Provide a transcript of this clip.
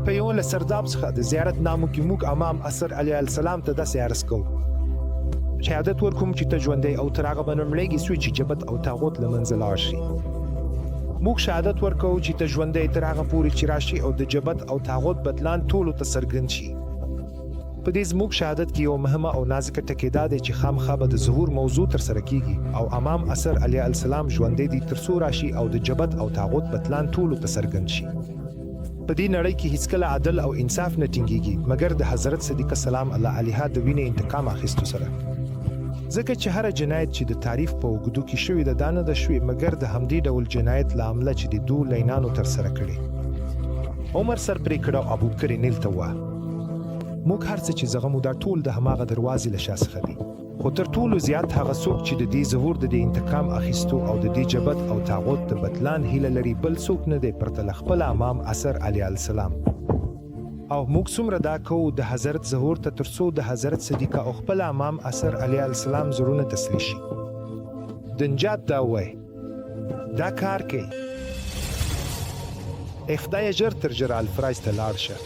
په یو له سرداب څخه د زیارت نامو کې موږ امام اثر علیه السلام ته داسې عرض کوو شهادت ورکوم چې ته ژوندی او تر هغه به لومړیږي څوک چې جبت او طاغوت له منځه لاړ شي. موږ شهادت ورکوو چې ته ژوندی تر هغه پورې چې راشي او د جبت او طاغوت بطلان ټولو ته څرګند شي. په دې زموږ شهادت کې یو مهمه او نازکه ټکي دا دی چې خامخا به د ظهور موضوع ترسره کیږي او امام اثر علیه السلام ژوندی دی تر څو راشي او د جبت او طاغوت بطلان ټولو ته څرګند شي. په دې نړۍ کې هیڅکله عدل او انصاف نه ټینګیږي مګر د حضرت صدیق سلام الله علیه د وینې انتقام اخیستو سره. ځکه چې هر جنایت چې د تعریف په اوږدو کې شوې ده دا نه ده شوې مګر د همدې ډول جنایت له امله چې د دوو لینانو ترسره کړي. عمر سر پرې کړ او ابوبکر نیل ته ووایه موږ هر څه چې زغمو دا ټول د هماغه دروازې له شا څخه دي خو تر ټولو زیات هغه څوک چې د دې ظهور د دې انتقام اخیستو او د دې جبت او طاغوت د بطلان هیله لري بل څوک نه دی پرته له خپل امام اثر علیه السلام. او موږ څومره دا کوو د حضرت ظهور ته تر څو د حضرت صدیق او خپل امام اثر علیه السلام زړونه تسلي شي. د نجات دا وای دا کار کوي خدای ژر تر ژره الفرایز ته لاړ شه